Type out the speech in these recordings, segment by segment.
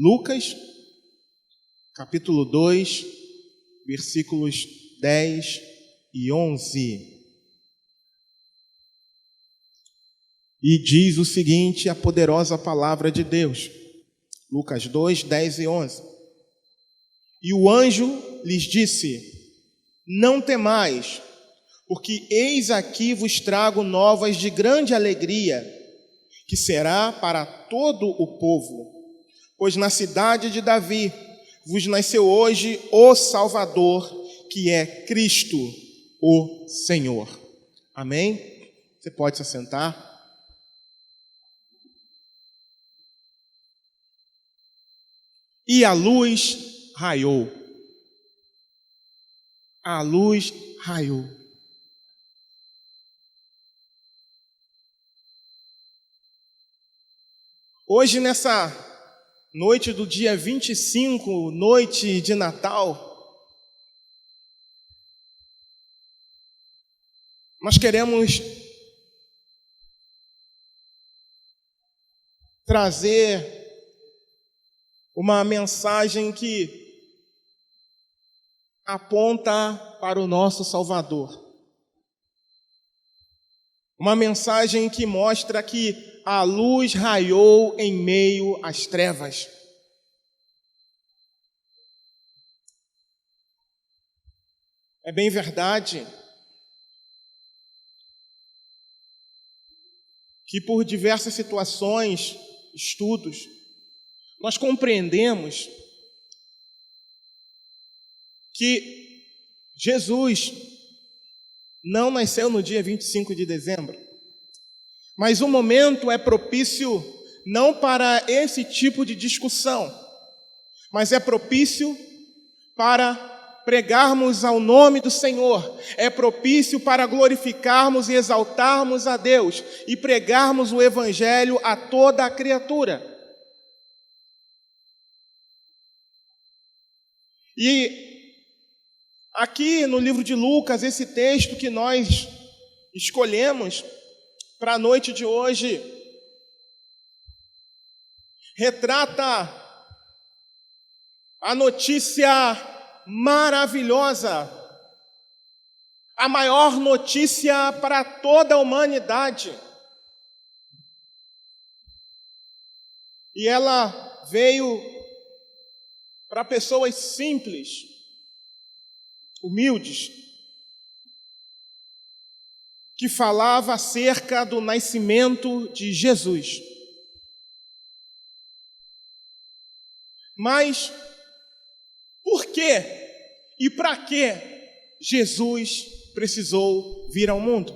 Lucas, capítulo 2, versículos 10 e 11. E diz o seguinte, a poderosa palavra de Deus. Lucas 2, 10 e 11. E o anjo lhes disse: não temais, porque eis aqui vos trago novas de grande alegria, que será para todo o povo. Pois na cidade de Davi vos nasceu hoje o Salvador, que é Cristo, o Senhor. Amém? Você pode se assentar. E a luz raiou. A luz raiou. Hoje, nessa noite do dia 25, noite de Natal, nós queremos trazer uma mensagem que aponta para o nosso Salvador. Uma mensagem que mostra que a luz raiou em meio às trevas. É bem verdade que por diversas situações, estudos, nós compreendemos que Jesus não nasceu no dia 25 de dezembro, mas o momento é propício não para esse tipo de discussão, mas é propício para pregarmos ao nome do Senhor, é propício para glorificarmos e exaltarmos a Deus e pregarmos o Evangelho a toda a criatura. E aqui no livro de Lucas, esse texto que nós escolhemos para a noite de hoje, retrata a notícia maravilhosa, a maior notícia para toda a humanidade. E ela veio para pessoas simples, humildes, que falava acerca do nascimento de Jesus. Mas por que e para que Jesus precisou vir ao mundo?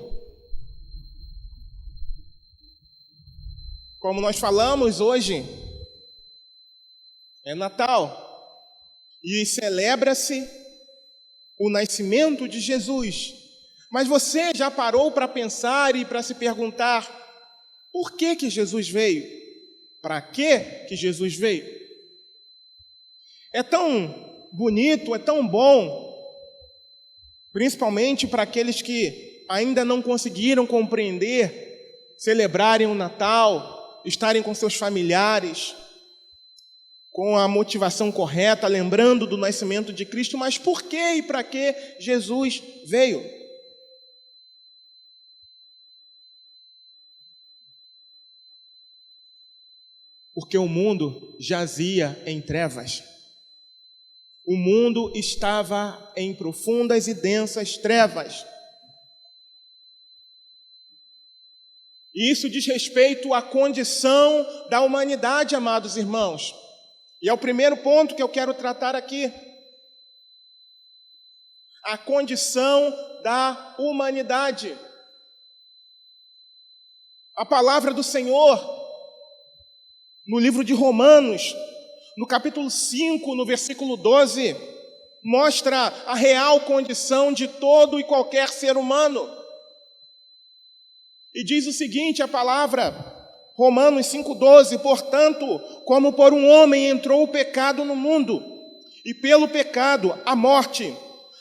Como nós falamos hoje, é Natal. E celebra-se o nascimento de Jesus. Mas você já parou para pensar e para se perguntar por que Jesus veio? Para que Jesus veio? É tão bonito, é tão bom, principalmente para aqueles que ainda não conseguiram compreender, celebrarem o Natal, estarem com seus familiares, com a motivação correta, lembrando do nascimento de Cristo, mas por que e para que Jesus veio? Porque o mundo jazia em trevas. O mundo estava em profundas e densas trevas. E isso diz respeito à condição da humanidade, amados irmãos. E é o primeiro ponto que eu quero tratar aqui. A condição da humanidade. A palavra do Senhor, no livro de Romanos, no capítulo 5, no versículo 12, mostra a real condição de todo e qualquer ser humano. E diz o seguinte, a palavra, Romanos 5,12, portanto, como por um homem entrou o pecado no mundo, e pelo pecado a morte,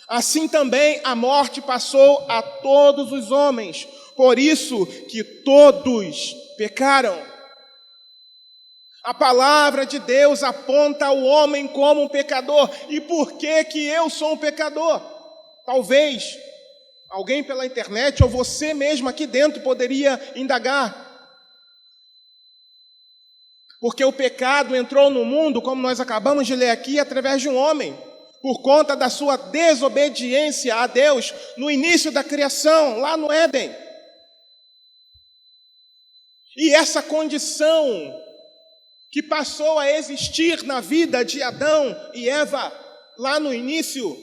assim também a morte passou a todos os homens, por isso que todos pecaram. A palavra de Deus aponta o homem como um pecador. E por que que eu sou um pecador? Talvez alguém pela internet ou você mesmo aqui dentro poderia indagar. Porque o pecado entrou no mundo, como nós acabamos de ler aqui, através de um homem, por conta da sua desobediência a Deus no início da criação, lá no Éden. E essa condição que passou a existir na vida de Adão e Eva, lá no início,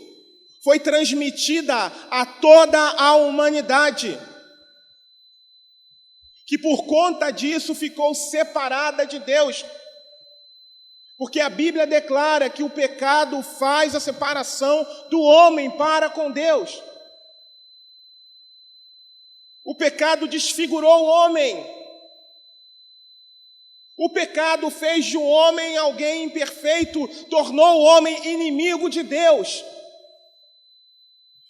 foi transmitida a toda a humanidade, que por conta disso ficou separada de Deus. Porque a Bíblia declara que o pecado faz a separação do homem para com Deus. O pecado desfigurou o homem. O pecado fez de um homem alguém imperfeito, tornou o homem inimigo de Deus.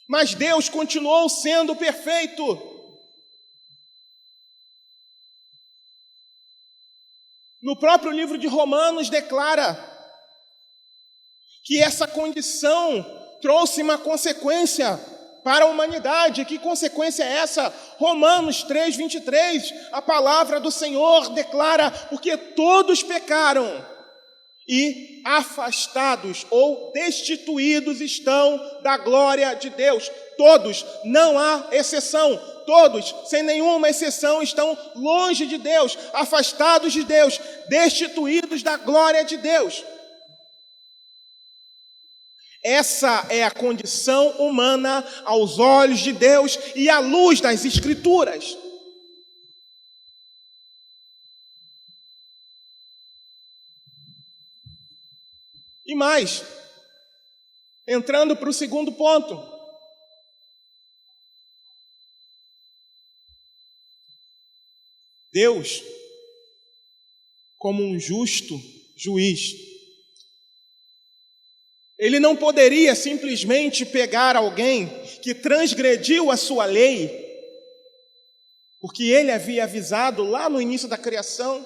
Mas Deus continuou sendo perfeito. No próprio livro de Romanos declara que essa condição trouxe uma consequência para a humanidade. Que consequência é essa? Romanos 3:23, a palavra do Senhor declara: porque todos pecaram e afastados ou destituídos estão da glória de Deus. Todos, não há exceção. Todos, sem nenhuma exceção, estão longe de Deus, afastados de Deus, destituídos da glória de Deus. Essa é a condição humana aos olhos de Deus e à luz das Escrituras. E mais, entrando para o segundo ponto. Deus, como um justo juiz, Ele não poderia simplesmente pegar alguém que transgrediu a sua lei, porque Ele havia avisado lá no início da criação.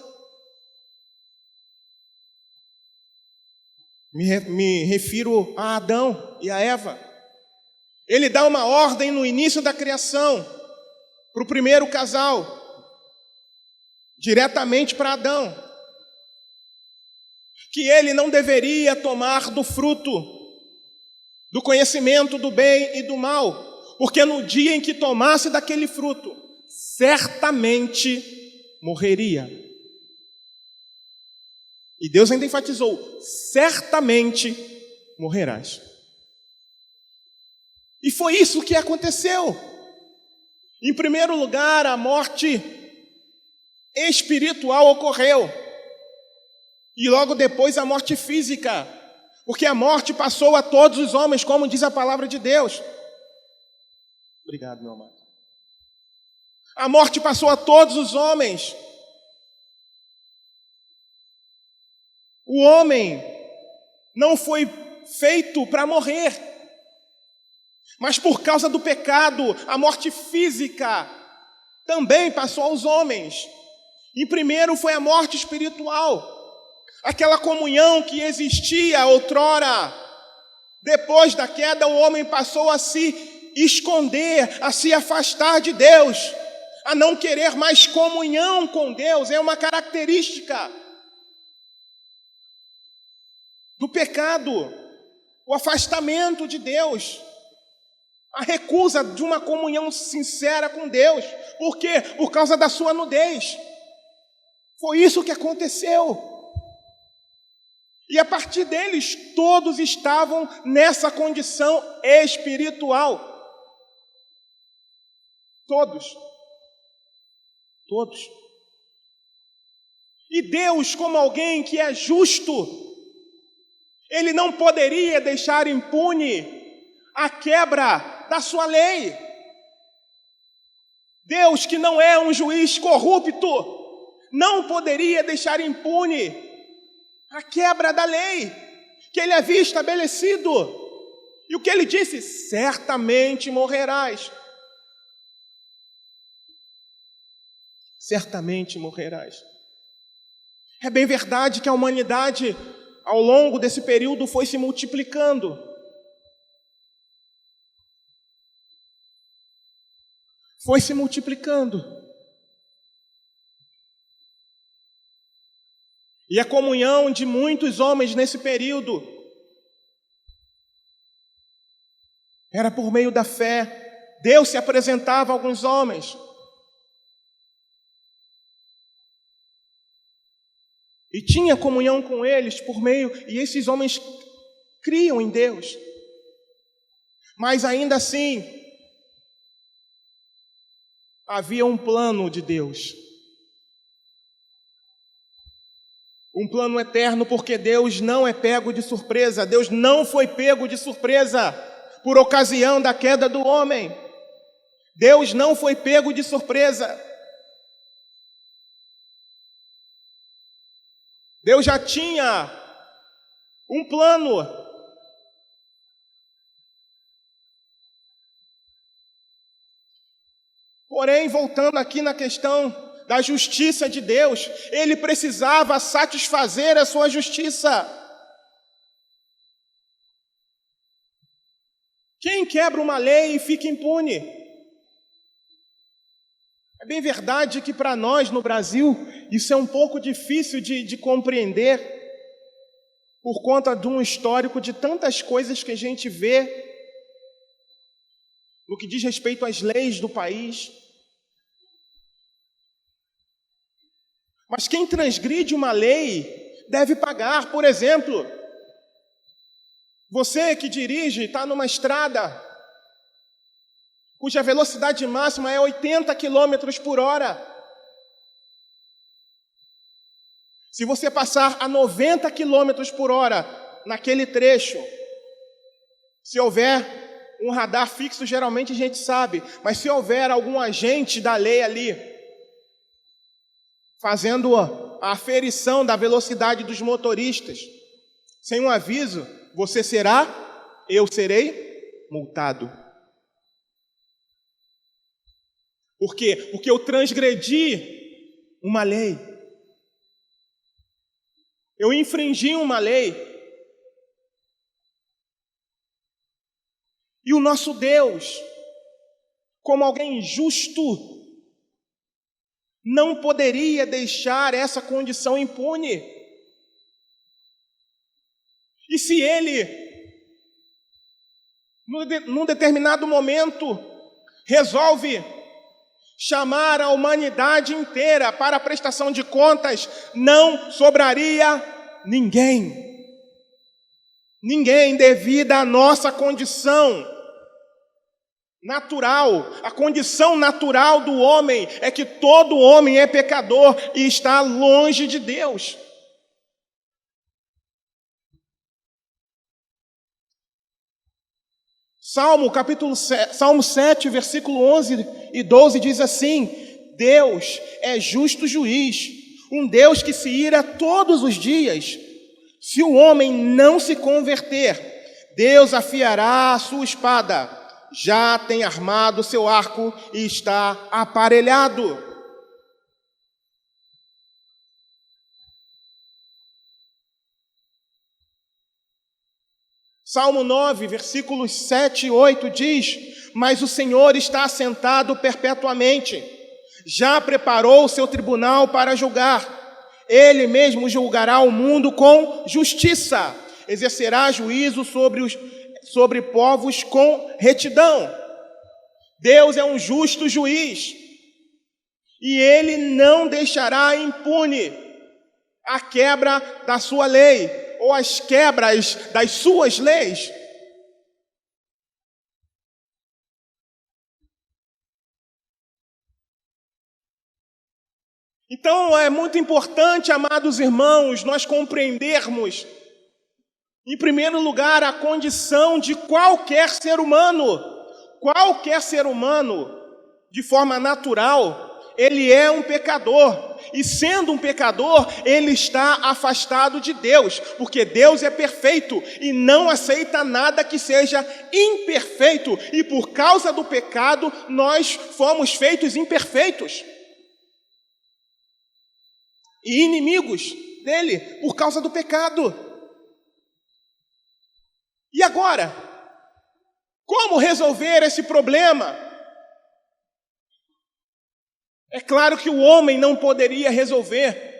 Me refiro a Adão e a Eva. Ele dá uma ordem no início da criação para o primeiro casal, diretamente para Adão, que ele não deveria tomar do fruto do conhecimento do bem e do mal, porque no dia em que tomasse daquele fruto, certamente morreria. E Deus ainda enfatizou: certamente morrerás. E foi isso que aconteceu. Em primeiro lugar, a morte espiritual ocorreu. E logo depois a morte física. Porque a morte passou a todos os homens, como diz a palavra de Deus. Obrigado, meu amado. A morte passou a todos os homens. O homem não foi feito para morrer, mas por causa do pecado, a morte física também passou aos homens. E primeiro foi a morte espiritual, aquela comunhão que existia outrora. Depois da queda, o homem passou a se esconder, a se afastar de Deus, a não querer mais comunhão com Deus. É uma característica do pecado, o afastamento de Deus, a recusa de uma comunhão sincera com Deus. Por quê? Por causa da sua nudez. Foi isso que aconteceu. E a partir deles, todos estavam nessa condição espiritual. Todos. Todos. E Deus, como alguém que é justo, Ele não poderia deixar impune a quebra da sua lei. Deus, que não é um juiz corrupto, não poderia deixar impune a quebra da lei que Ele havia estabelecido. E o que Ele disse? Certamente morrerás. Certamente morrerás. É bem verdade que a humanidade, ao longo desse período, foi se multiplicando. Foi se multiplicando. E a comunhão de muitos homens nesse período era por meio da fé. Deus se apresentava a alguns homens. E tinha comunhão com eles por meio, e esses homens criam em Deus. Mas ainda assim, havia um plano de Deus. Um plano eterno, porque Deus não é pego de surpresa. Deus não foi pego de surpresa por ocasião da queda do homem. Deus não foi pego de surpresa. Deus já tinha um plano. Porém, voltando aqui na questão da justiça de Deus, ele precisava satisfazer a sua justiça. Quem quebra uma lei e fica impune? É bem verdade que para nós no Brasil isso é um pouco difícil de compreender por conta de um histórico de tantas coisas que a gente vê no que diz respeito às leis do país. Mas quem transgride uma lei deve pagar. Por exemplo, você que dirige, está numa estrada cuja velocidade máxima é 80 km por hora. Se você passar a 90 km por hora naquele trecho, se houver um radar fixo, geralmente a gente sabe, mas se houver algum agente da lei ali, fazendo a aferição da velocidade dos motoristas, sem um aviso, eu serei multado. Por quê? Porque eu transgredi uma lei. Eu infringi uma lei. E o nosso Deus, como alguém justo, não poderia deixar essa condição impune. E se ele, num determinado momento, resolve chamar a humanidade inteira para a prestação de contas, não sobraria ninguém. Ninguém, devido à nossa condição natural. A condição natural do homem é que todo homem é pecador e está longe de Deus. Salmo 7, versículo 11 e 12 diz assim: Deus é justo juiz, um Deus que se ira todos os dias. Se o homem não se converter, Deus afiará a sua espada, já tem armado seu arco e está aparelhado. Salmo 9, versículos 7 e 8 diz: mas o Senhor está assentado perpetuamente, já preparou o seu tribunal para julgar. Ele mesmo julgará o mundo com justiça, exercerá juízo sobre povos com retidão. Deus é um justo juiz, e Ele não deixará impune a quebra da sua lei, ou as quebras das suas leis. Então é muito importante, amados irmãos, nós compreendermos, em primeiro lugar, a condição de qualquer ser humano. Qualquer ser humano, de forma natural, ele é um pecador. E sendo um pecador, ele está afastado de Deus, porque Deus é perfeito e não aceita nada que seja imperfeito. E por causa do pecado, nós fomos feitos imperfeitos e inimigos dele por causa do pecado. E agora, como resolver esse problema? É claro que o homem não poderia resolver.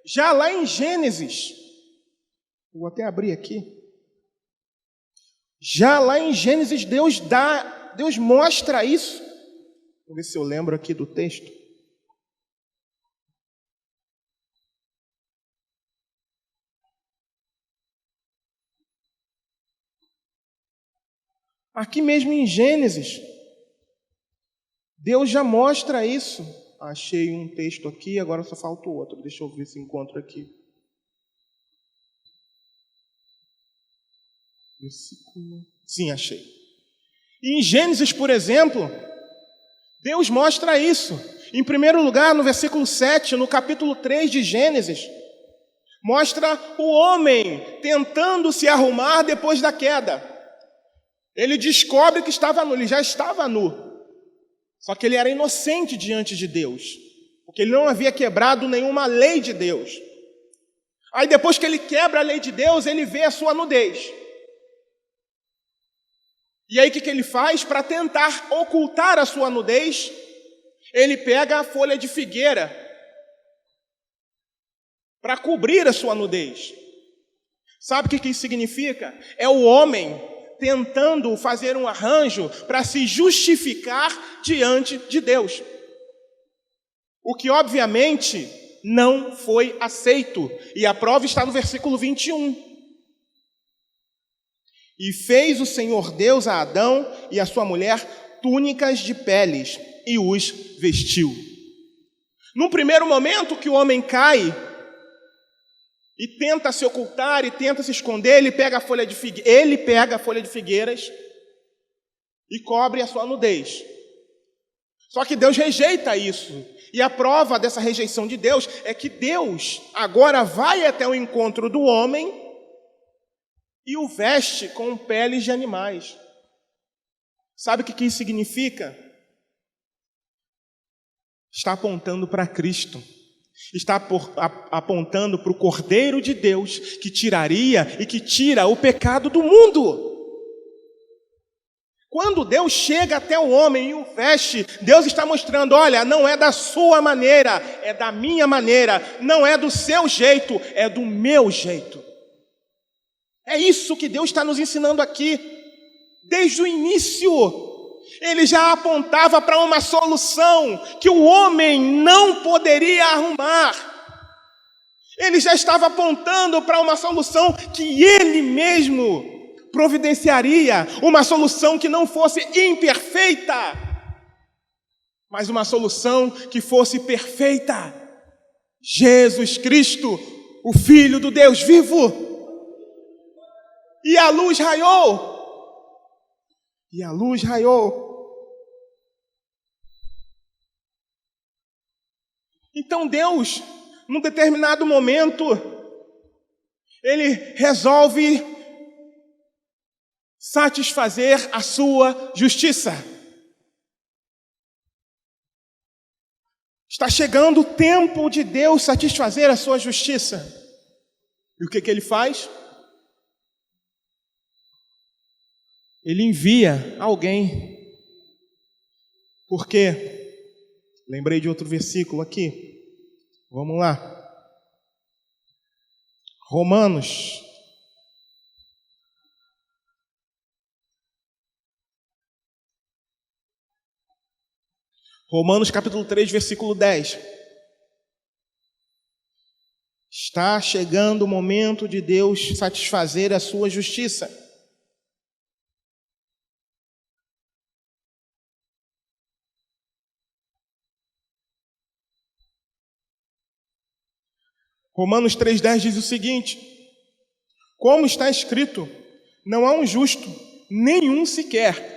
Já lá em Gênesis, vou até abrir aqui. Já lá em Gênesis, Deus mostra isso. Vou ver se eu lembro aqui do texto. Aqui mesmo em Gênesis, Deus já mostra isso. Achei um texto aqui, agora só falta o outro. Deixa eu ver se encontro aqui. Versículo. Sim, achei. E em Gênesis, por exemplo, Deus mostra isso. Em primeiro lugar, no versículo 7, no capítulo 3 de Gênesis, mostra o homem tentando se arrumar depois da queda. Ele descobre que estava nu, ele já estava nu. Só que ele era inocente diante de Deus, porque ele não havia quebrado nenhuma lei de Deus. Aí depois que ele quebra a lei de Deus, ele vê a sua nudez. E aí o que ele faz? Para tentar ocultar a sua nudez, ele pega a folha de figueira para cobrir a sua nudez. Sabe o que isso significa? É o homem tentando fazer um arranjo para se justificar diante de Deus. O que obviamente não foi aceito. E a prova está no versículo 21. E fez o Senhor Deus a Adão e a sua mulher túnicas de peles e os vestiu. Num primeiro momento que o homem cai e tenta se ocultar e tenta se esconder, ele pega a folha de figueiras e cobre a sua nudez. Só que Deus rejeita isso. E a prova dessa rejeição de Deus é que Deus agora vai até o encontro do homem e o veste com peles de animais. Sabe o que isso significa? Está apontando para Cristo. Está apontando para o Cordeiro de Deus que tiraria e que tira o pecado do mundo. Quando Deus chega até o homem e o veste, Deus está mostrando, olha, não é da sua maneira, é da minha maneira, não é do seu jeito, é do meu jeito. É isso que Deus está nos ensinando aqui. Desde o início, Ele já apontava para uma solução que o homem não poderia arrumar. Ele já estava apontando para uma solução que Ele mesmo providenciaria, uma solução que não fosse imperfeita, mas uma solução que fosse perfeita. Jesus Cristo, o Filho do Deus vivo. E a luz raiou. E a luz raiou. Então Deus, num determinado momento, Ele resolve satisfazer a sua justiça. Está chegando o tempo de Deus satisfazer a sua justiça. E o que Ele faz? Ele envia alguém. Por quê? Lembrei de outro versículo aqui. Vamos lá. Romanos. Romanos capítulo 3, versículo 10. Está chegando o momento de Deus satisfazer a sua justiça. Romanos 3,10 diz o seguinte: como está escrito, não há um justo, nenhum sequer.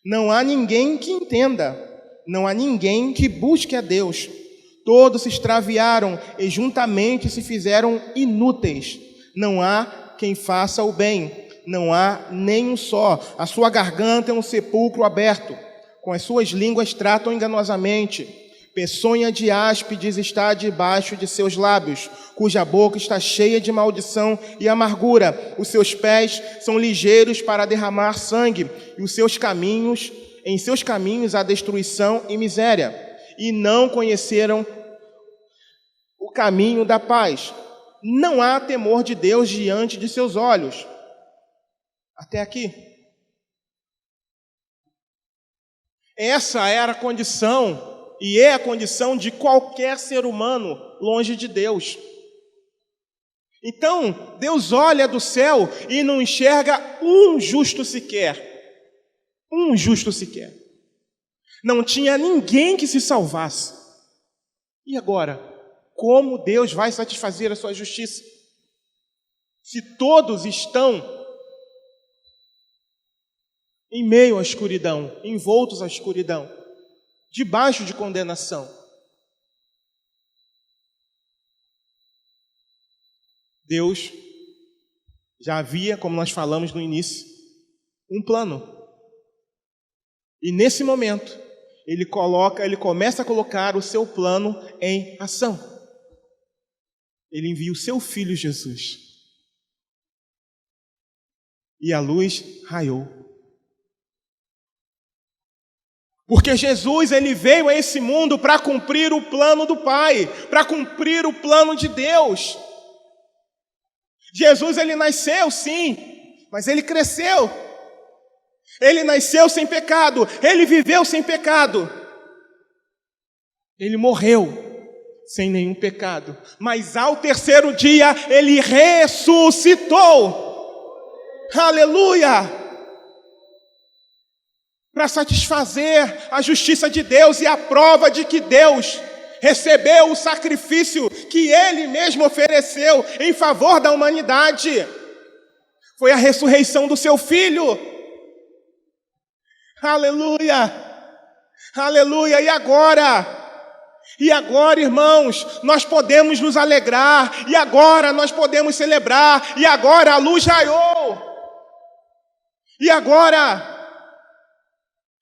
Não há ninguém que entenda, não há ninguém que busque a Deus. Todos se extraviaram e juntamente se fizeram inúteis. Não há quem faça o bem, não há nem um só. A sua garganta é um sepulcro aberto, com as suas línguas tratam enganosamente. Peçonha de áspides está debaixo de seus lábios, cuja boca está cheia de maldição e amargura. Os seus pés são ligeiros para derramar sangue, e em seus caminhos há destruição e miséria. E não conheceram o caminho da paz. Não há temor de Deus diante de seus olhos. Até aqui. Essa era a condição, e é a condição de qualquer ser humano longe de Deus. Então, Deus olha do céu e não enxerga um justo sequer. Um justo sequer. Não tinha ninguém que se salvasse. E agora, como Deus vai satisfazer a sua justiça? Se todos estão em meio à escuridão, envoltos à escuridão, debaixo de condenação. Deus já havia, como nós falamos no início, um plano. E nesse momento, ele começa a colocar o seu plano em ação. Ele envia o seu filho Jesus. E a luz raiou. Porque Jesus, ele veio a esse mundo para cumprir o plano do Pai, para cumprir o plano de Deus. Jesus, ele nasceu, sim, mas ele cresceu. Ele nasceu sem pecado, ele viveu sem pecado. Ele morreu sem nenhum pecado, mas ao terceiro dia ele ressuscitou. Aleluia! Para satisfazer a justiça de Deus e a prova de que Deus recebeu o sacrifício que Ele mesmo ofereceu em favor da humanidade. Foi a ressurreição do seu Filho. Aleluia! Aleluia! E agora, irmãos, nós podemos nos alegrar, e agora nós podemos celebrar, e agora a luz raiou. E agora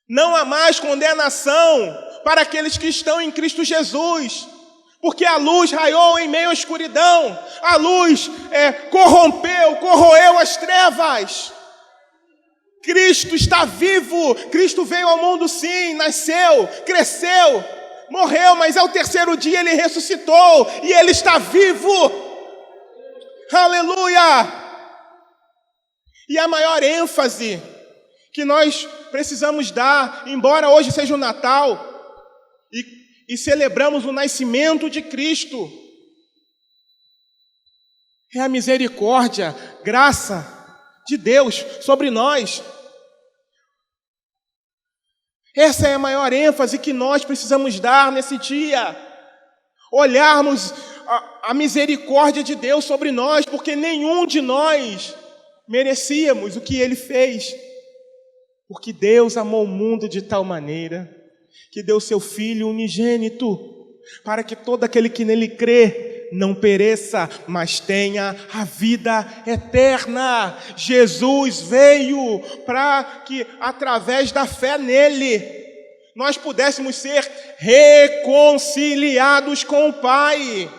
não há mais condenação para aqueles que estão em Cristo Jesus, porque a luz raiou em meio à escuridão, a luz corroeu as trevas. Cristo está vivo, Cristo veio ao mundo sim, nasceu, cresceu, morreu, mas ao terceiro dia ele ressuscitou e ele está vivo. Aleluia! E a maior ênfase que nós precisamos dar, embora hoje seja o Natal e celebramos o nascimento de Cristo, é a misericórdia, graça de Deus sobre nós. Essa é a maior ênfase que nós precisamos dar nesse dia. Olharmos a misericórdia de Deus sobre nós, porque nenhum de nós merecíamos o que Ele fez. Porque Deus amou o mundo de tal maneira que deu seu Filho unigênito, para que todo aquele que nele crê não pereça, mas tenha a vida eterna. Jesus veio para que, através da fé nele, nós pudéssemos ser reconciliados com o Pai.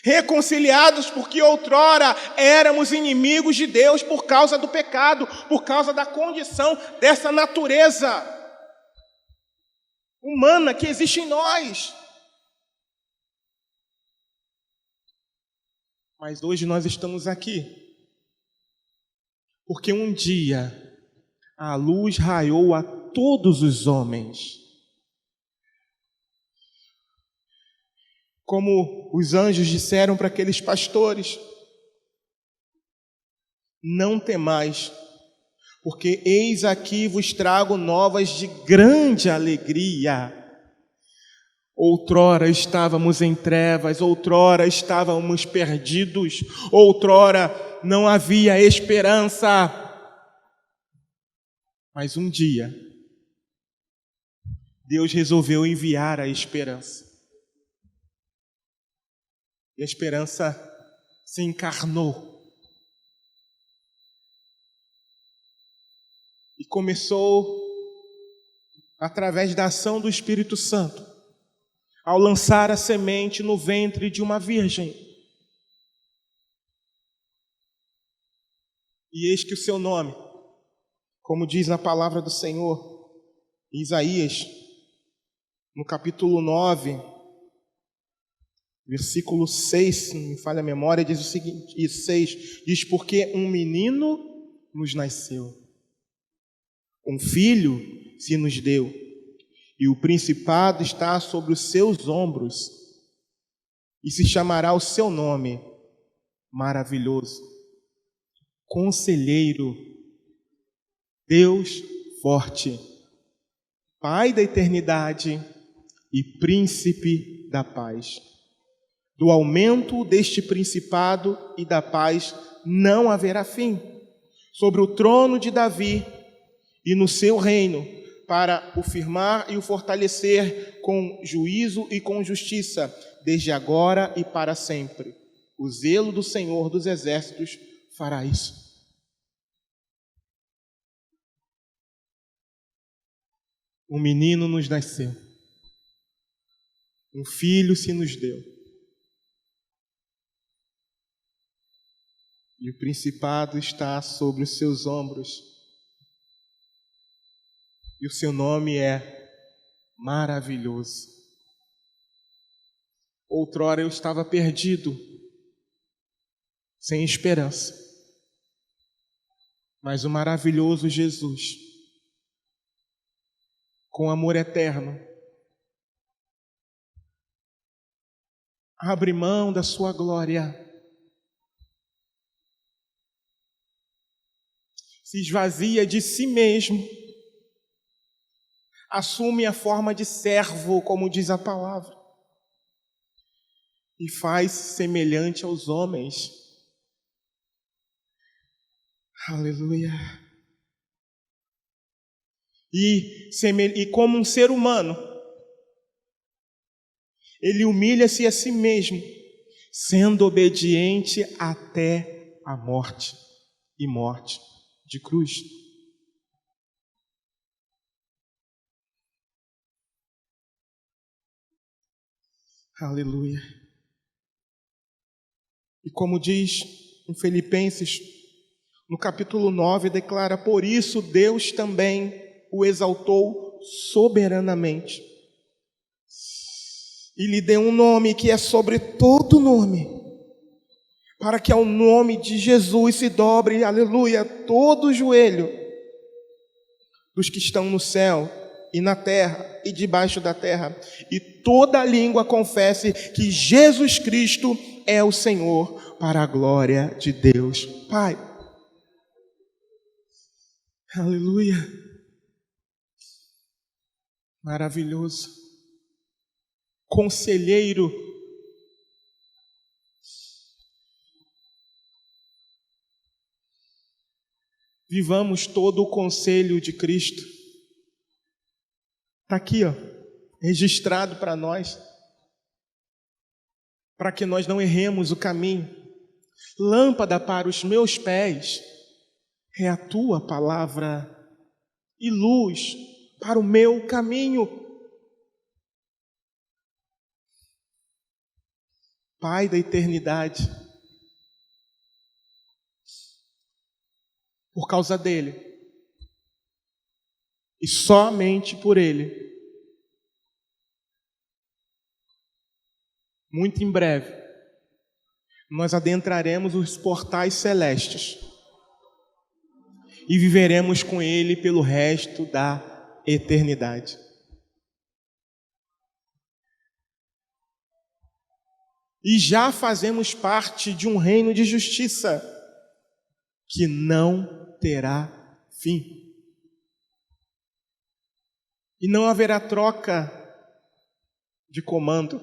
Reconciliados porque outrora éramos inimigos de Deus por causa do pecado, por causa da condição dessa natureza humana que existe em nós. Mas hoje nós estamos aqui porque um dia a luz raiou a todos os homens. Como os anjos disseram para aqueles pastores: não temais, porque eis aqui vos trago novas de grande alegria. Outrora estávamos em trevas, outrora estávamos perdidos, outrora não havia esperança. Mas um dia, Deus resolveu enviar a esperança. E a esperança se encarnou. E começou, através da ação do Espírito Santo, ao lançar a semente no ventre de uma virgem. E eis que o seu nome, como diz na palavra do Senhor, em Isaías, no capítulo 9, versículo 6, se não me falha a memória, diz o seguinte, e 6, diz, porque um menino nos nasceu, um filho se nos deu, e o principado está sobre os seus ombros, e se chamará o seu nome, Maravilhoso, Conselheiro, Deus Forte, Pai da eternidade e Príncipe da paz. Do aumento deste principado e da paz não haverá fim, sobre o trono de Davi e no seu reino, para o firmar e o fortalecer com juízo e com justiça, desde agora e para sempre. O zelo do Senhor dos Exércitos fará isso. Um menino nos nasceu, um filho se nos deu, e o principado está sobre os seus ombros, e o seu nome é Maravilhoso. Outrora eu estava perdido, sem esperança, mas o maravilhoso Jesus, com amor eterno, abre mão da sua glória, se esvazia de si mesmo, assume a forma de servo, como diz a palavra, e faz-se semelhante aos homens. Aleluia. E como um ser humano, ele humilha-se a si mesmo, sendo obediente até a morte, e morte de cruz. Aleluia. E como diz em Filipenses, no capítulo 9, declara, por isso Deus também o exaltou soberanamente e lhe deu um nome que é sobre todo nome, para que ao nome de Jesus se dobre, aleluia, todo o joelho dos que estão no céu e na terra e debaixo da terra, e toda língua confesse que Jesus Cristo é o Senhor, para a glória de Deus Pai. Aleluia. Maravilhoso. Conselheiro. Vivamos todo o conselho de Cristo. Está aqui, ó, registrado para nós, para que nós não erremos o caminho. Lâmpada para os meus pés é a tua palavra e luz para o meu caminho. Pai da eternidade, por causa dele e somente por ele, muito em breve nós adentraremos os portais celestes e viveremos com ele pelo resto da eternidade. E já fazemos parte de um reino de justiça que não terá fim. E não haverá troca de comando,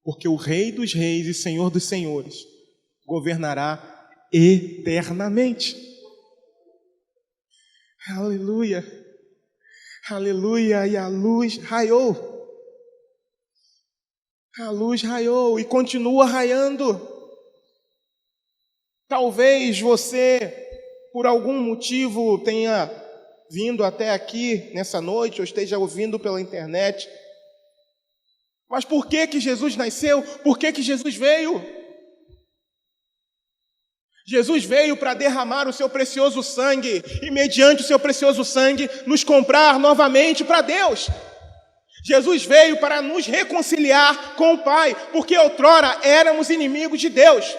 porque o Rei dos Reis e Senhor dos Senhores governará eternamente. Aleluia, aleluia, e a luz raiou. A luz raiou e continua raiando. Talvez você, por algum motivo, tenha vindo até aqui nessa noite, ou esteja ouvindo pela internet. Mas por que que Jesus nasceu? Por que que Jesus veio? Jesus veio para derramar o seu precioso sangue e, mediante o seu precioso sangue, nos comprar novamente para Deus. Jesus veio para nos reconciliar com o Pai, porque outrora éramos inimigos de Deus.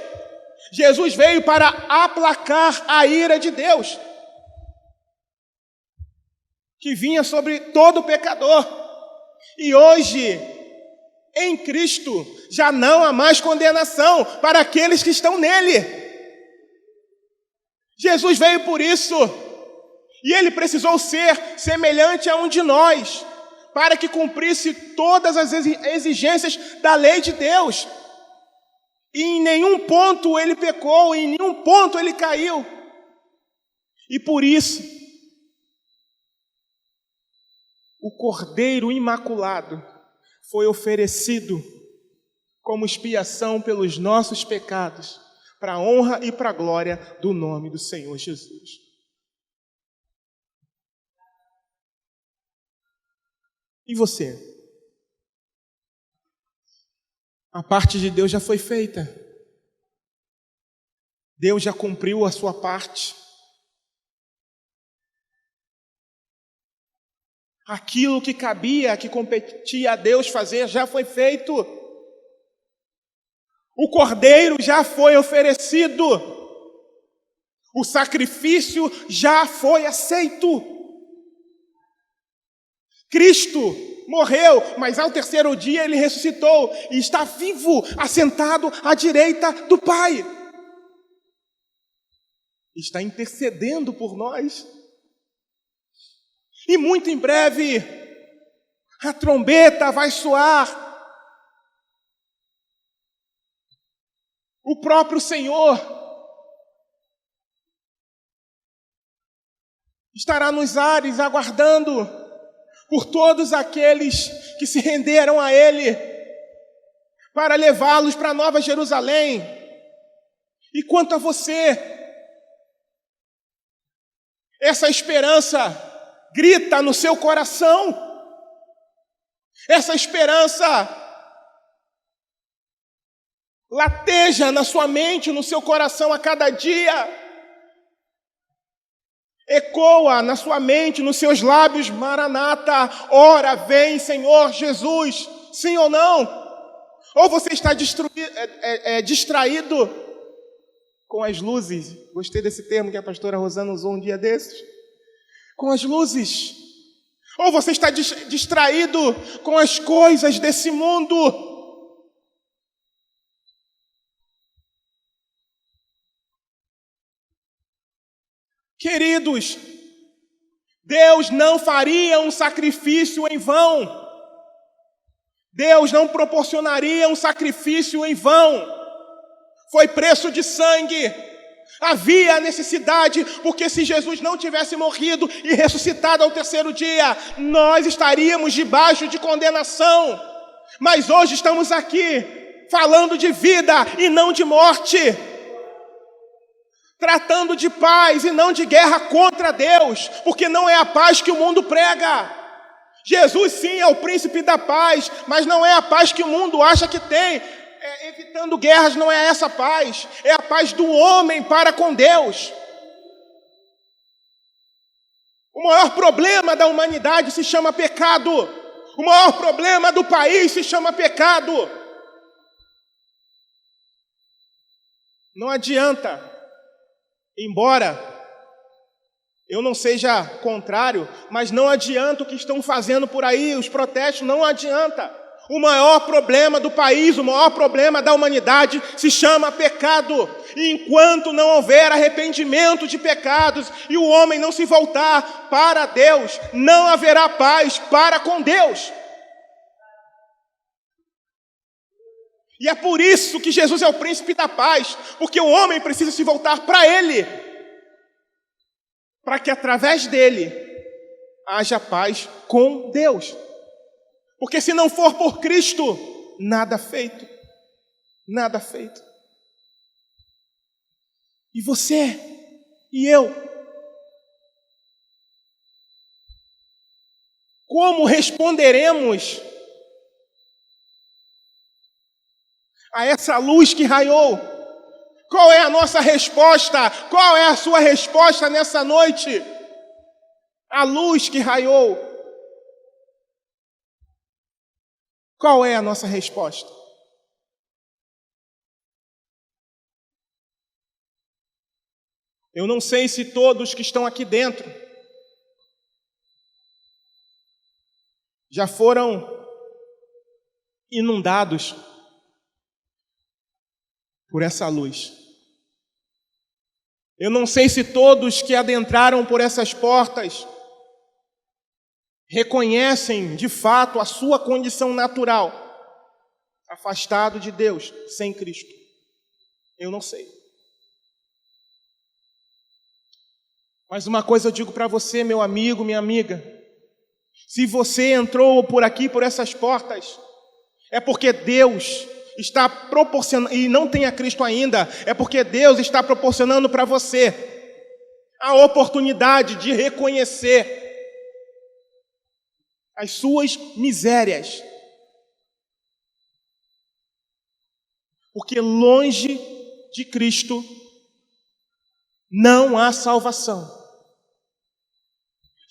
Jesus veio para aplacar a ira de Deus, que vinha sobre todo pecador. E hoje, em Cristo, já não há mais condenação para aqueles que estão nele. Jesus veio por isso, e ele precisou ser semelhante a um de nós, para que cumprisse todas as exigências da lei de Deus. E em nenhum ponto ele pecou, em nenhum ponto ele caiu. E por isso, o Cordeiro Imaculado foi oferecido como expiação pelos nossos pecados, para a honra e para a glória do nome do Senhor Jesus. E você? A parte de Deus já foi feita. Deus já cumpriu a sua parte. Aquilo que cabia, que competia a Deus fazer, já foi feito. O cordeiro já foi oferecido. O sacrifício já foi aceito. Cristo morreu, mas ao terceiro dia ele ressuscitou e está vivo, assentado à direita do Pai. Está intercedendo por nós. E muito em breve, a trombeta vai soar. O próprio Senhor estará nos ares aguardando por todos aqueles que se renderam a Ele, para levá-los para Nova Jerusalém. E quanto a você, essa esperança grita no seu coração, essa esperança lateja na sua mente, no seu coração a cada dia, ecoa na sua mente, nos seus lábios, Maranata, ora vem Senhor Jesus, sim ou não? Ou você está distraído com as luzes, gostei desse termo que a pastora Rosana usou um dia desses, com as luzes, ou você está distraído com as coisas desse mundo. Queridos, Deus não faria um sacrifício em vão. Deus não proporcionaria um sacrifício em vão. Foi preço de sangue. Havia necessidade, porque se Jesus não tivesse morrido e ressuscitado ao terceiro dia, nós estaríamos debaixo de condenação. Mas hoje estamos aqui, falando de vida e não de morte. Tratando de paz e não de guerra contra Deus, porque não é a paz que o mundo prega. Jesus sim é o príncipe da paz, mas não é a paz que o mundo acha que tem. Evitando guerras não é essa paz, é a paz do homem para com Deus. O maior problema da humanidade se chama pecado. O maior problema do país se chama pecado. Não adianta. Embora eu não seja contrário, mas não adianta o que estão fazendo por aí, os protestos, não adianta. O maior problema do país, o maior problema da humanidade se chama pecado. E enquanto não houver arrependimento de pecados e o homem não se voltar para Deus, não haverá paz para com Deus. E é por isso que Jesus é o príncipe da paz, porque o homem precisa se voltar para Ele, para que através dele haja paz com Deus. Porque se não for por Cristo, nada feito, nada feito. E você e eu Como responderemos a essa luz que raiou? Qual é a nossa resposta? Qual é a sua resposta nessa noite? A luz que raiou. Qual é a nossa resposta? Eu não sei se todos que estão aqui dentro já foram inundados por essa luz. Eu não sei se todos que adentraram por essas portas reconhecem de fato a sua condição natural, afastado de Deus, sem Cristo. Eu não sei. Mas uma coisa eu digo para você, meu amigo, minha amiga: se você entrou por aqui, por essas portas, é porque Deus está proporcionando, e não tem a Cristo ainda, é porque Deus está proporcionando para você a oportunidade de reconhecer as suas misérias. Porque longe de Cristo não há salvação.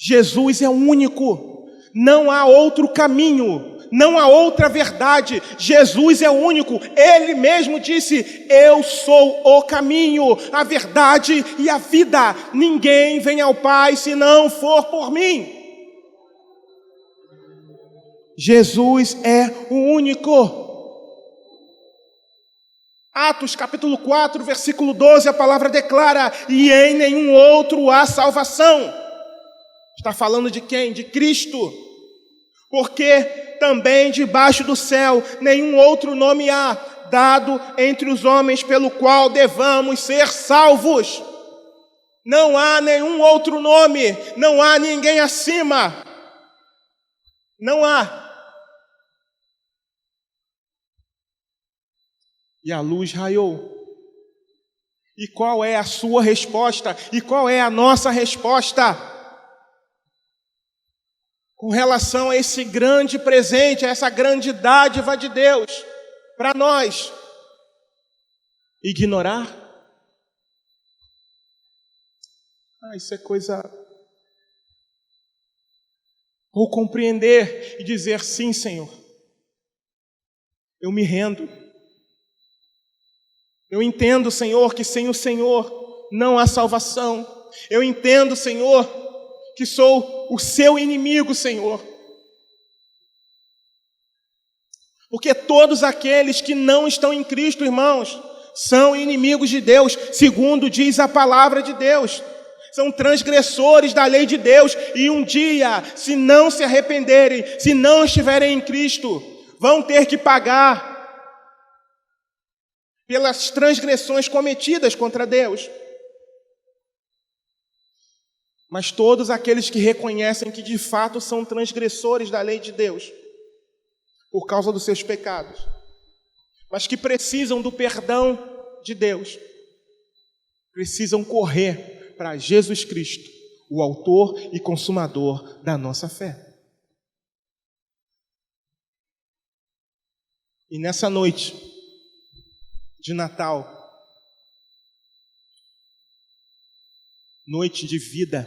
Jesus é o único, não há outro caminho, não há outra verdade. Jesus é o único. Ele mesmo disse: eu sou o caminho, a verdade e a vida. Ninguém vem ao Pai se não for por mim. Jesus é o único. Atos capítulo 4, versículo 12, a palavra declara: e em nenhum outro há salvação. Está falando de quem? De Cristo. Porque também debaixo do céu nenhum outro nome há dado entre os homens pelo qual devamos ser salvos. Não há nenhum outro nome, não há ninguém acima. Não há. E a luz raiou. E qual é a sua resposta? E qual é a nossa resposta com relação a esse grande presente, a essa grande dádiva de Deus para nós? Ignorar? Isso é coisa... Ou compreender e dizer: sim, Senhor, eu me rendo. Eu entendo, Senhor, que sem o Senhor não há salvação. Eu entendo, Senhor, que sou o seu inimigo, Senhor. Porque todos aqueles que não estão em Cristo, irmãos, são inimigos de Deus, segundo diz a palavra de Deus. São transgressores da lei de Deus, e um dia, se não se arrependerem, se não estiverem em Cristo, vão ter que pagar pelas transgressões cometidas contra Deus. Mas todos aqueles que reconhecem que de fato são transgressores da lei de Deus, por causa dos seus pecados, mas que precisam do perdão de Deus, precisam correr para Jesus Cristo, o autor e consumador da nossa fé. E nessa noite de Natal, noite de vida,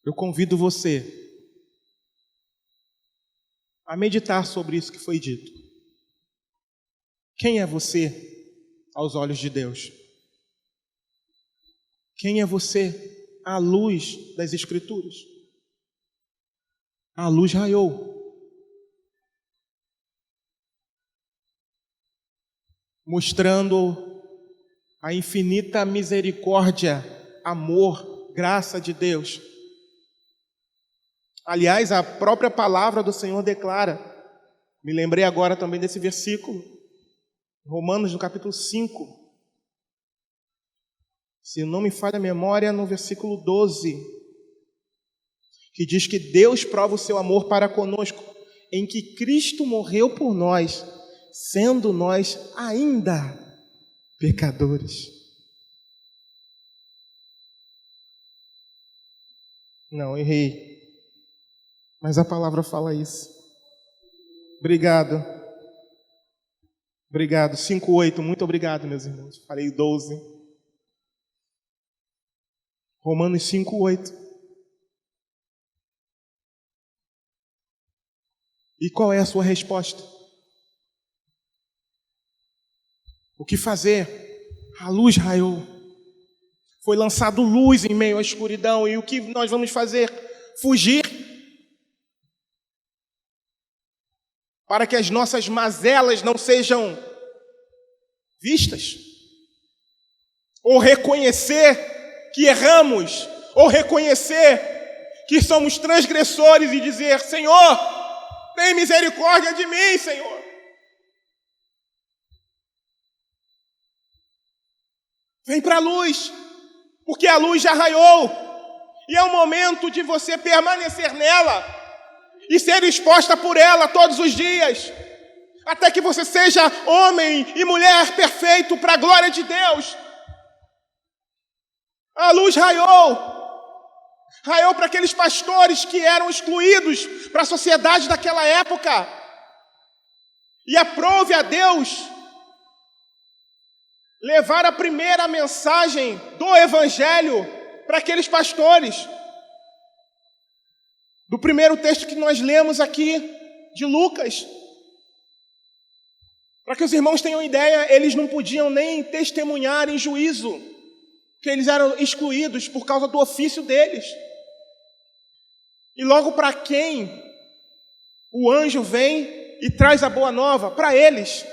eu convido você a meditar sobre isso que foi dito. Quem é você aos olhos de Deus? Quem é você à luz das Escrituras? A luz raiou. Mostrando a infinita misericórdia, amor, graça de Deus. Aliás, a própria palavra do Senhor declara, me lembrei agora também desse versículo, Romanos no capítulo 5, se não me falha a memória, no versículo 12, que diz que Deus prova o seu amor para conosco, em que Cristo morreu por nós, sendo nós ainda pecadores. Não, errei. Mas a palavra fala isso. Obrigado. Obrigado. 5:8. Muito obrigado, meus irmãos. Falei 12. Romanos 5:8. E qual é a sua resposta? O que fazer? A luz raiou. Foi lançado luz em meio à escuridão. E o que nós vamos fazer? Fugir. Para que as nossas mazelas não sejam vistas. Ou reconhecer que erramos. Ou reconhecer que somos transgressores e dizer: Senhor, tem misericórdia de mim, Senhor. Vem para a luz, porque a luz já raiou. E é o momento de você permanecer nela e ser exposta por ela todos os dias, até que você seja homem e mulher perfeito para a glória de Deus. A luz raiou. Raiou para aqueles pastores que eram excluídos para a sociedade daquela época. E aprove a Deus levar a primeira mensagem do Evangelho para aqueles pastores. Do primeiro texto que nós lemos aqui, de Lucas. Para que os irmãos tenham ideia, eles não podiam nem testemunhar em juízo, que eles eram excluídos por causa do ofício deles. E logo para quem o anjo vem e traz a boa nova? Para eles.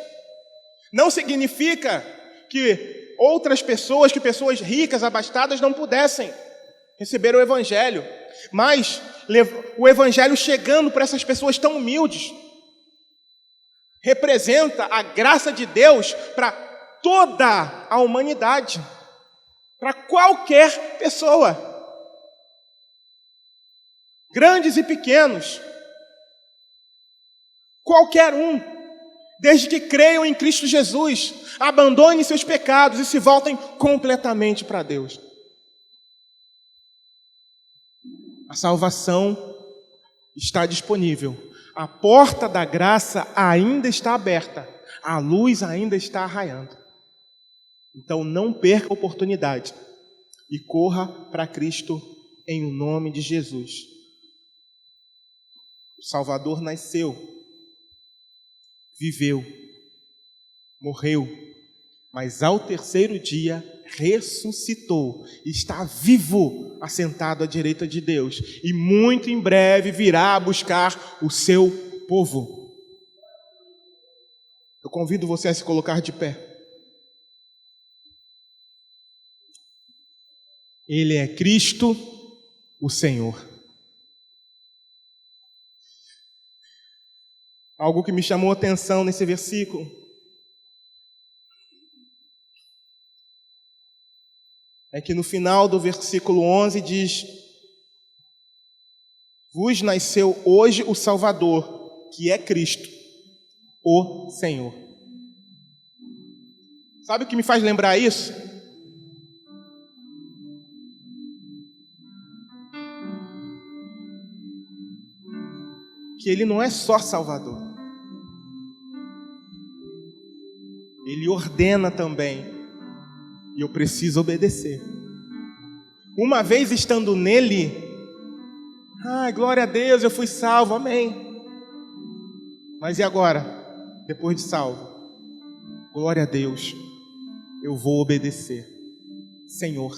Não significa que outras pessoas, que pessoas ricas, abastadas, não pudessem receber o Evangelho. Mas o Evangelho chegando para essas pessoas tão humildes representa a graça de Deus para toda a humanidade, para qualquer pessoa, grandes e pequenos, qualquer um, desde que creiam em Cristo Jesus, abandonem seus pecados e se voltem completamente para Deus. A salvação está disponível. A porta da graça ainda está aberta. A luz ainda está raiando. Então não perca a oportunidade e corra para Cristo em o nome de Jesus. O Salvador nasceu, viveu, morreu, mas ao terceiro dia ressuscitou, está vivo, assentado à direita de Deus, e muito em breve virá buscar o seu povo. Eu convido você a se colocar de pé. Ele é Cristo, o Senhor. Algo que me chamou a atenção nesse versículo é que no final do versículo 11 diz: vos nasceu hoje o Salvador, que é Cristo, o Senhor. Sabe o que me faz lembrar isso? Que Ele não é só Salvador. Ele ordena também. E eu preciso obedecer. Uma vez estando nele, glória a Deus, eu fui salvo, amém. Mas e agora? Depois de salvo, glória a Deus, eu vou obedecer. Senhor,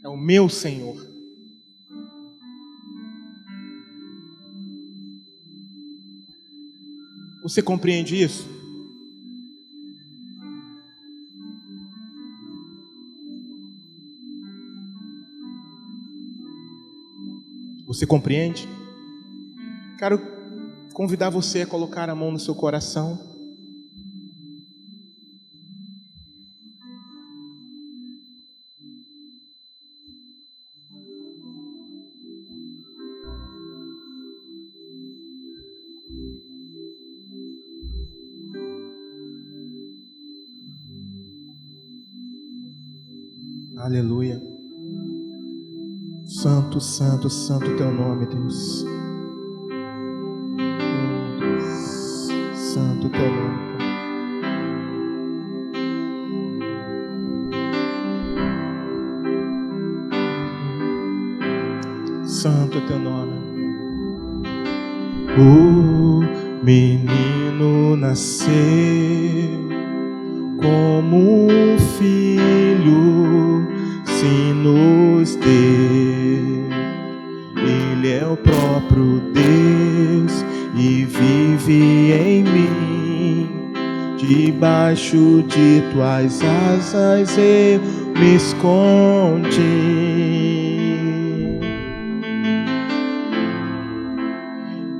é o meu Senhor. Você compreende isso? Você compreende? Quero convidar você a colocar a mão no seu coração. Aleluia. Santo, santo, santo teu nome, Deus. Santo teu nome. Santo é teu nome. O menino nasceu como um filho se nos deu. Ele é o próprio Deus e vive em mim. Debaixo de tuas asas eu me escondi.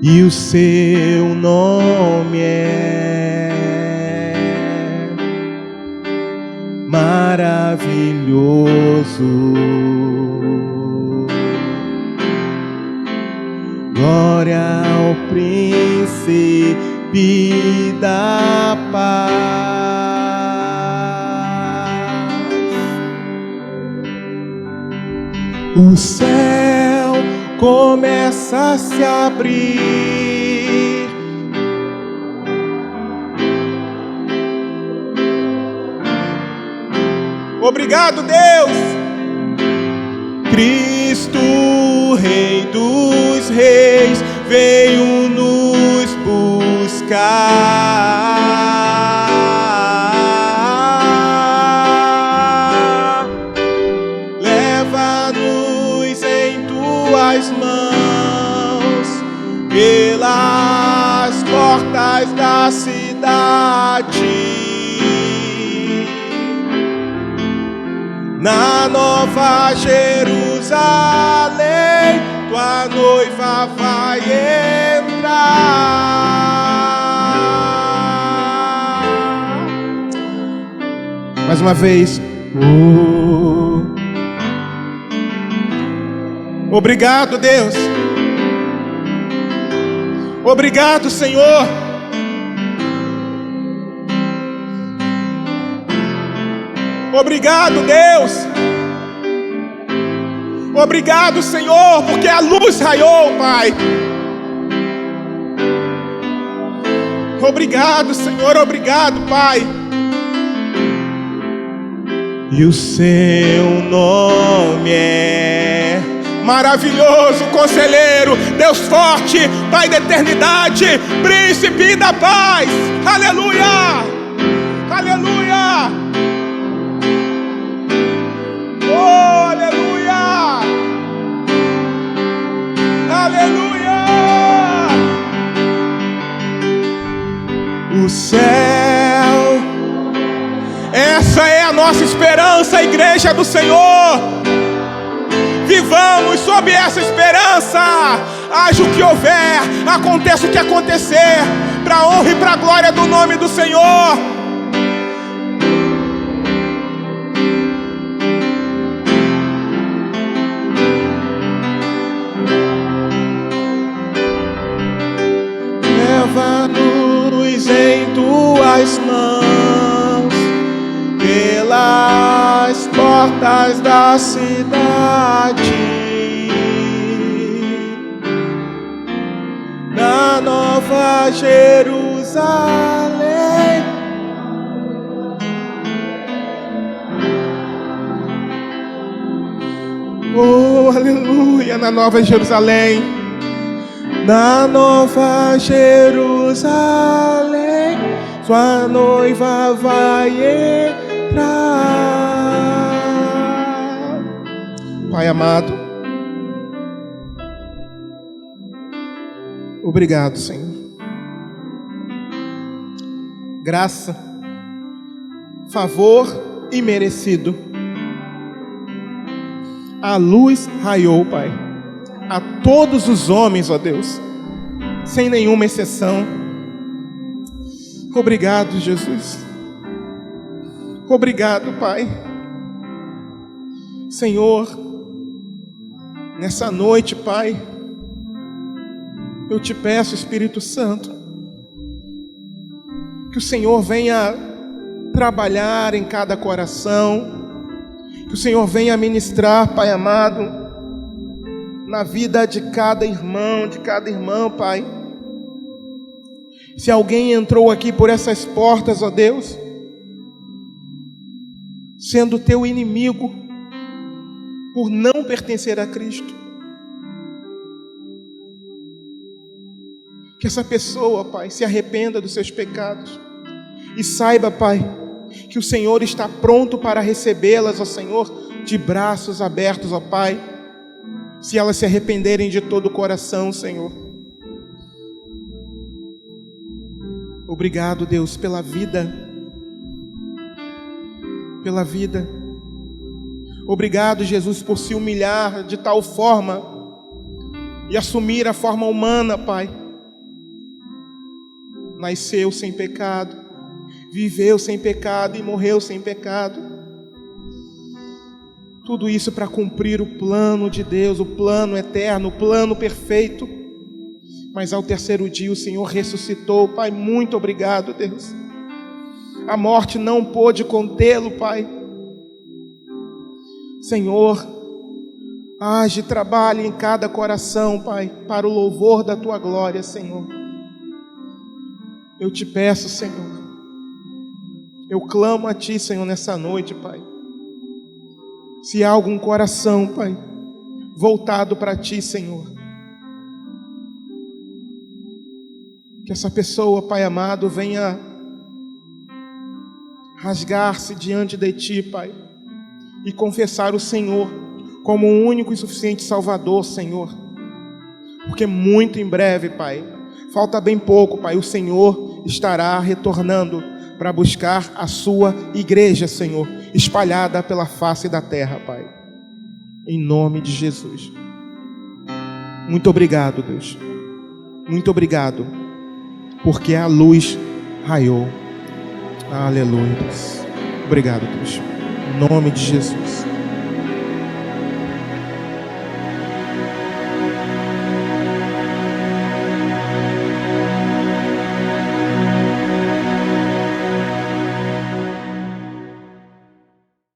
E o seu nome é maravilhoso. Glória ao príncipe da paz. O céu começa a se abrir. Obrigado, Deus. Cristo, Rei dos Reis, veio nos buscar. Leva-nos em tuas mãos pelas portas da cidade. Na Nova Jerusalém, tua noiva vai entrar. Mais uma vez. Obrigado, Deus. Obrigado, Senhor. Obrigado, Deus. Obrigado, Senhor, porque a luz raiou, Pai. Obrigado, Senhor, obrigado, Pai. E o seu nome é maravilhoso, Conselheiro, Deus forte, Pai da eternidade, Príncipe da paz. Aleluia! Aleluia! Oh, aleluia! Aleluia! O céu, essa é a nossa esperança, Igreja do Senhor. Vivamos sob essa esperança. Haja o que houver, aconteça o que acontecer, para a honra e para a glória do nome do Senhor. Leva-nos em tuas mãos pelas portas da cidade. Na Nova Jerusalém, oh, aleluia, na Nova Jerusalém. Na Nova Jerusalém, sua noiva vai entrar. Pai amado, obrigado, Senhor. Graça, favor imerecido. A luz raiou, Pai, a todos os homens, ó Deus, sem nenhuma exceção. Obrigado, Jesus. Obrigado, Pai. Senhor, nessa noite, Pai, eu te peço, Espírito Santo, que o Senhor venha trabalhar em cada coração, que o Senhor venha ministrar, Pai amado, na vida de cada irmão, de cada irmã, Pai. Se alguém entrou aqui por essas portas, ó Deus, sendo teu inimigo, por não pertencer a Cristo, que essa pessoa, Pai, se arrependa dos seus pecados e saiba, Pai, que o Senhor está pronto para recebê-las, ó Senhor, de braços abertos, ó Pai, se elas se arrependerem de todo o coração, Senhor. Obrigado, Deus, pela vida. Pela vida. Obrigado, Jesus, por se humilhar de tal forma e assumir a forma humana, Pai. Nasceu sem pecado, viveu sem pecado e morreu sem pecado. Tudo isso para cumprir o plano de Deus, o plano eterno, o plano perfeito. Mas ao terceiro dia o Senhor ressuscitou, Pai. Muito obrigado, Deus. A morte não pôde contê-lo, Pai. Senhor, age, trabalhe em cada coração, Pai, para o louvor da Tua glória, Senhor. Eu te peço, Senhor, eu clamo a Ti, Senhor, nessa noite, Pai. Se há algum coração, Pai, voltado para Ti, Senhor, que essa pessoa, Pai amado, venha rasgar-se diante de Ti, Pai, e confessar o Senhor como o único e suficiente Salvador, Senhor. Porque muito em breve, Pai, falta bem pouco, Pai, o Senhor estará retornando para buscar a sua igreja, Senhor, espalhada pela face da terra, Pai. Em nome de Jesus. Muito obrigado, Deus. Muito obrigado, porque a luz raiou. Aleluia, Deus. Obrigado, Deus. Em nome de Jesus.